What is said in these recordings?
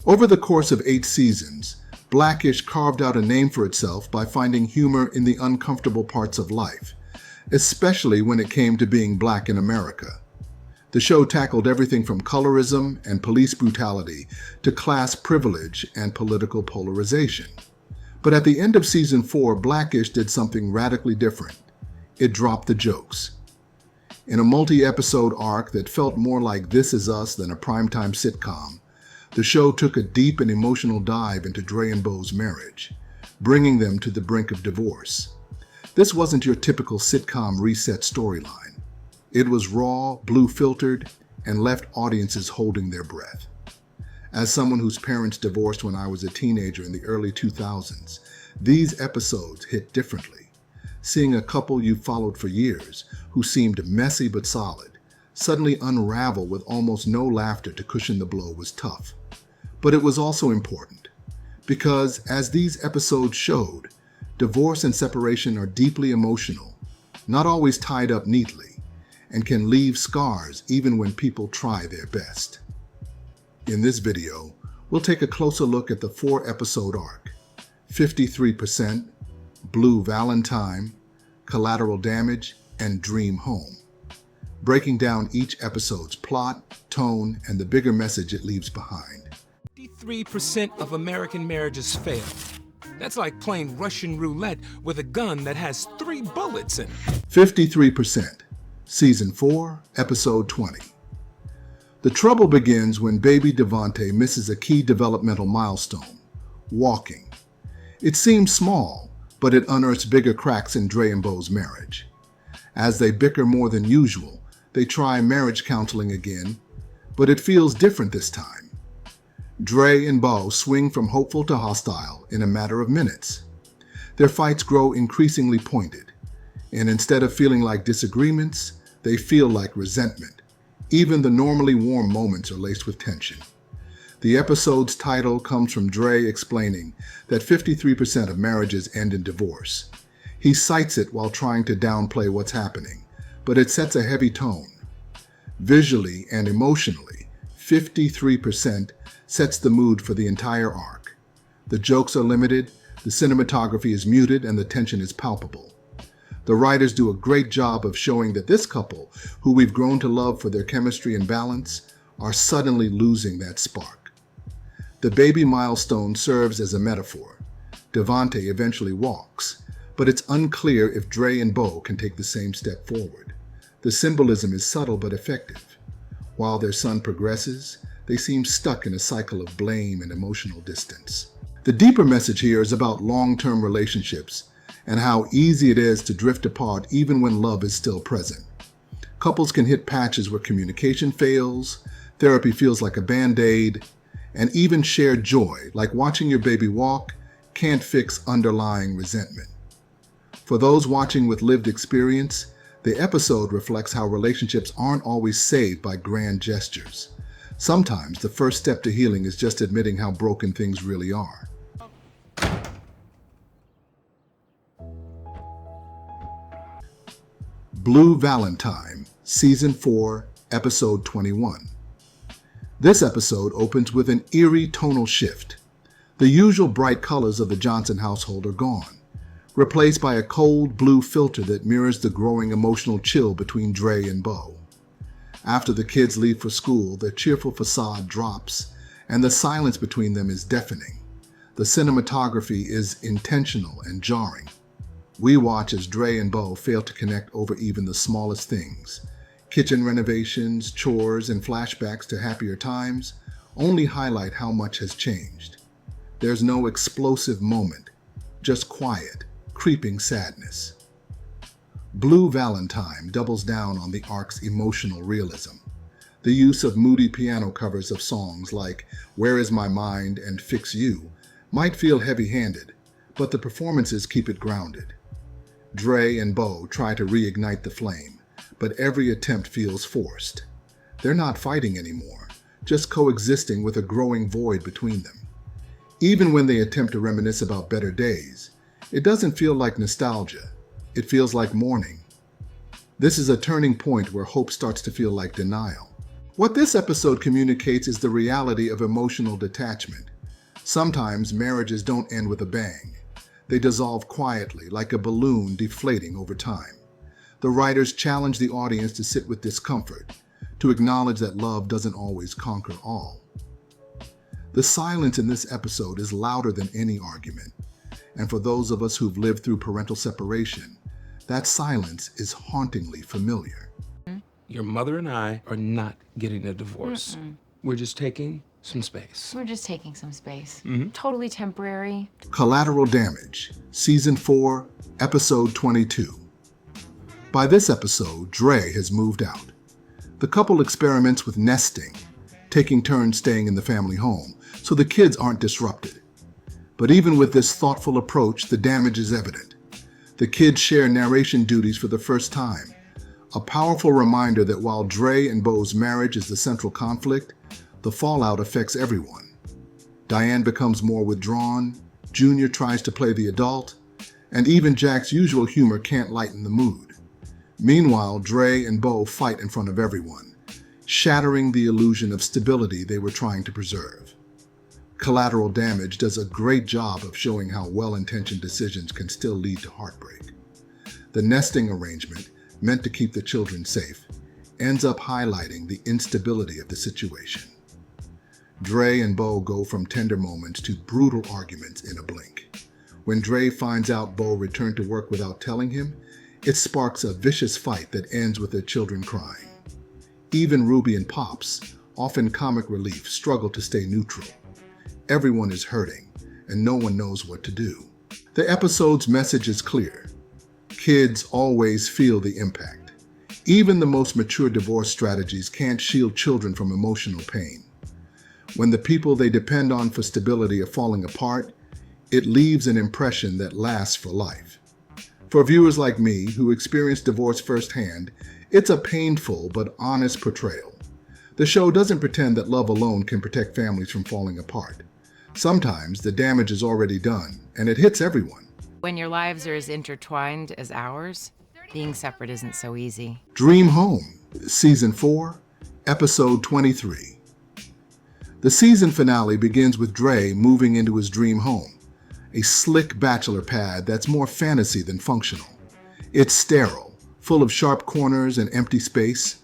Over the course of 8 seasons, Blackish carved out a name for itself by finding humor in the uncomfortable parts of life, especially when it came to being black in America. The show tackled everything from colorism and police brutality to class privilege and political polarization. But at the end of season 4, Blackish did something radically different. It dropped the jokes. In a multi-episode arc that felt more like This Is Us than a primetime sitcom, the show took a deep and emotional dive into Dre and Bow's marriage, bringing them to the brink of divorce. This wasn't your typical sitcom reset storyline. It was raw, blue-filtered, and left audiences holding their breath. As someone whose parents divorced when I was a teenager in the early 2000s, these episodes hit differently. Seeing a couple you followed for years, who seemed messy but solid, suddenly unravel with almost no laughter to cushion the blow was tough. But it was also important, because as these episodes showed, divorce and separation are deeply emotional, not always tied up neatly, and can leave scars even when people try their best. In this video, we'll take a closer look at the 4-episode arc: 53%, Blue Valentime, Collateral Damage, and Dream Home, breaking down each episode's plot, tone, and the bigger message it leaves behind. 53% of American marriages fail. That's like playing Russian roulette with a gun that has 3 bullets in it. 53%, Season 4, Episode 20. The trouble begins when baby Devante misses a key developmental milestone: walking. It seems small, but it unearths bigger cracks in Dre and Bow's marriage. As they bicker more than usual, they try marriage counseling again, but it feels different this time. Dre and Bow swing from hopeful to hostile in a matter of minutes. Their fights grow increasingly pointed, and instead of feeling like disagreements, they feel like resentment. Even the normally warm moments are laced with tension. The episode's title comes from Dre explaining that 53% of marriages end in divorce. He cites it while trying to downplay what's happening, but it sets a heavy tone. Visually and emotionally, 53% sets the mood for the entire arc. The jokes are limited, the cinematography is muted, and the tension is palpable. The writers do a great job of showing that this couple, who we've grown to love for their chemistry and balance, are suddenly losing that spark. The baby milestone serves as a metaphor. Devante eventually walks, but it's unclear if Dre and Bow can take the same step forward. The symbolism is subtle but effective. While their son progresses, they seem stuck in a cycle of blame and emotional distance. The deeper message here is about long-term relationships and how easy it is to drift apart even when love is still present. Couples can hit patches where communication fails, therapy feels like a band-aid, and even shared joy, like watching your baby walk, can't fix underlying resentment. For those watching with lived experience, the episode reflects how relationships aren't always saved by grand gestures. Sometimes the first step to healing is just admitting how broken things really are. Blue Valentime, Season 4, Episode 21. This episode opens with an eerie tonal shift. The usual bright colors of the Johnson household are gone, replaced by a cold blue filter that mirrors the growing emotional chill between Dre and Bow. After the kids leave for school, their cheerful facade drops, and the silence between them is deafening. The cinematography is intentional and jarring. We watch as Dre and Bow fail to connect over even the smallest things. Kitchen renovations, chores, and flashbacks to happier times only highlight how much has changed. There's no explosive moment, just quiet, creeping sadness. Blue Valentime doubles down on the arc's emotional realism. The use of moody piano covers of songs like Where Is My Mind and Fix You might feel heavy-handed, but the performances keep it grounded. Dre and Bow try to reignite the flame, but every attempt feels forced. They're not fighting anymore, just coexisting with a growing void between them. Even when they attempt to reminisce about better days, it doesn't feel like nostalgia. It feels like mourning. This is a turning point where hope starts to feel like denial. What this episode communicates is the reality of emotional detachment. Sometimes marriages don't end with a bang. They dissolve quietly, like a balloon deflating over time. The writers challenge the audience to sit with discomfort, to acknowledge that love doesn't always conquer all. The silence in this episode is louder than any argument, and for those of us who've lived through parental separation, that silence is hauntingly familiar. Your mother and I are not getting a divorce. We're just taking some space. We're just taking some space. Totally temporary. Collateral Damage, Season 4, Episode 22. By this episode, Dre has moved out. The couple experiments with nesting, taking turns staying in the family home, so the kids aren't disrupted. But even with this thoughtful approach, the damage is evident. The kids share narration duties for the first time, a powerful reminder that while Dre and Bow's marriage is the central conflict, the fallout affects everyone. Diane becomes more withdrawn, Junior tries to play the adult, and even Jack's usual humor can't lighten the mood. Meanwhile, Dre and Bow fight in front of everyone, shattering the illusion of stability they were trying to preserve. Collateral Damage does a great job of showing how well-intentioned decisions can still lead to heartbreak. The nesting arrangement, meant to keep the children safe, ends up highlighting the instability of the situation. Dre and Bow go from tender moments to brutal arguments in a blink. When Dre finds out Bow returned to work without telling him, it sparks a vicious fight that ends with their children crying. Even Ruby and Pops, often comic relief, struggle to stay neutral. Everyone is hurting, and no one knows what to do. The episode's message is clear. Kids always feel the impact. Even the most mature divorce strategies can't shield children from emotional pain. When the people they depend on for stability are falling apart, it leaves an impression that lasts for life. For viewers like me, who experienced divorce firsthand, it's a painful but honest portrayal. The show doesn't pretend that love alone can protect families from falling apart. Sometimes the damage is already done, and it hits everyone. When your lives are as intertwined as ours, being separate isn't so easy. Dream Home, Season 4, Episode 23. The season finale begins with Dre moving into his dream home, a slick bachelor pad that's more fantasy than functional. It's sterile, full of sharp corners and empty space,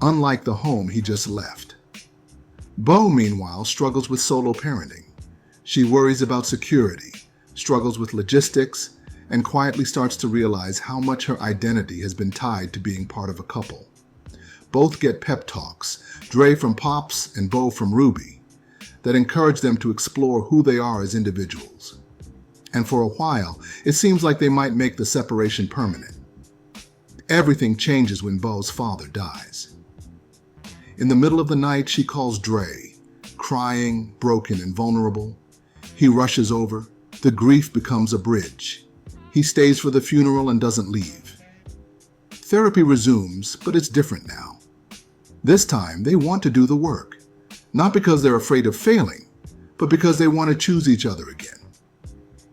unlike the home he just left. Bow, meanwhile, struggles with solo parenting. She worries about security, struggles with logistics, and quietly starts to realize how much her identity has been tied to being part of a couple. Both get pep talks, Dre from Pops and Bow from Ruby, that encourage them to explore who they are as individuals. And for a while, it seems like they might make the separation permanent. Everything changes when Bow's father dies. In the middle of the night, she calls Dre, crying, broken, and vulnerable. He rushes over. The grief becomes a bridge. He stays for the funeral and doesn't leave. Therapy resumes, but it's different now. This time, they want to do the work, not because they're afraid of failing, but because they want to choose each other again.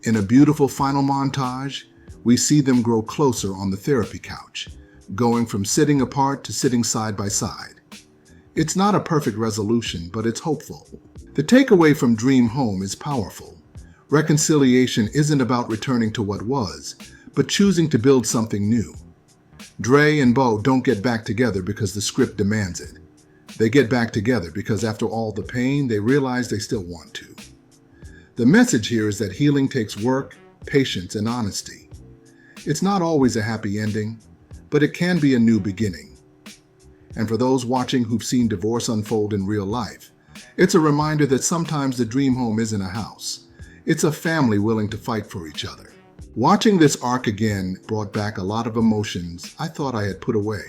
In a beautiful final montage, we see them grow closer on the therapy couch, going from sitting apart to sitting side by side. It's not a perfect resolution, but it's hopeful. The takeaway from Dream Home is powerful. Reconciliation isn't about returning to what was, but choosing to build something new. Dre and Bow don't get back together because the script demands it. They get back together because after all the pain, they realize they still want to. The message here is that healing takes work, patience, and honesty. It's not always a happy ending, but it can be a new beginning. And for those watching who've seen divorce unfold in real life, it's a reminder that sometimes the dream home isn't a house. It's a family willing to fight for each other. Watching this arc again brought back a lot of emotions I thought I had put away.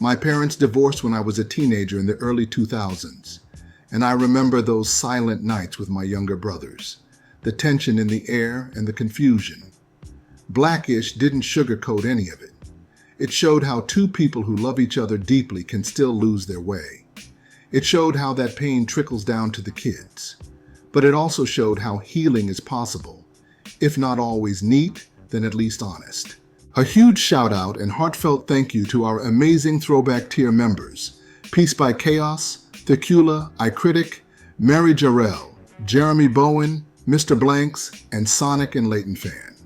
My parents divorced when I was a teenager in the early 2000s. And I remember those silent nights with my younger brothers, the tension in the air and the confusion. Blackish didn't sugarcoat any of it. It showed how two people who love each other deeply can still lose their way. It showed how that pain trickles down to the kids. But it also showed how healing is possible, if not always neat, then at least honest. A huge shout out and heartfelt thank you to our amazing Throwback Tier members: Peace by Chaos, Thecula, iCritic, Mary Jarrell, Jeremy Bowen, Mr. Blanks, and Sonic and Leighton Fan.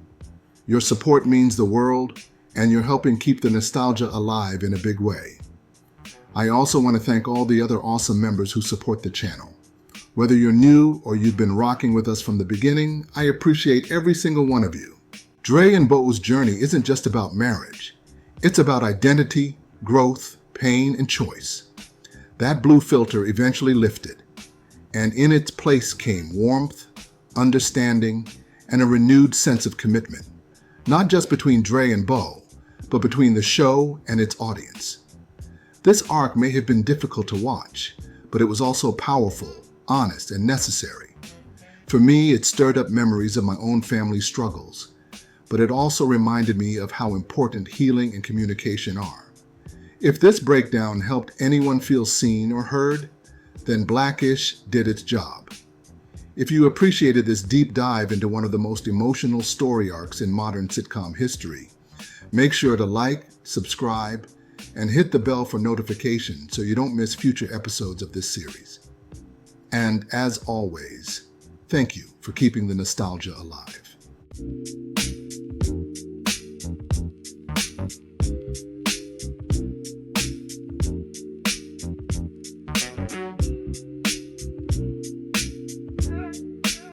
Your support means the world, and you're helping keep the nostalgia alive in a big way. I also want to thank all the other awesome members who support the channel. Whether you're new or you've been rocking with us from the beginning, I appreciate every single one of you. Dre and Bow's journey isn't just about marriage. It's about identity, growth, pain, and choice. That blue filter eventually lifted, and in its place came warmth, understanding, and a renewed sense of commitment, not just between Dre and Bow, but between the show and its audience. This arc may have been difficult to watch, but it was also powerful, honest, and necessary. For me, it stirred up memories of my own family's struggles, but it also reminded me of how important healing and communication are. If this breakdown helped anyone feel seen or heard, then Blackish did its job. If you appreciated this deep dive into one of the most emotional story arcs in modern sitcom history, make sure to like, subscribe, and hit the bell for notifications so you don't miss future episodes of this series. And as always, thank you for keeping the nostalgia alive.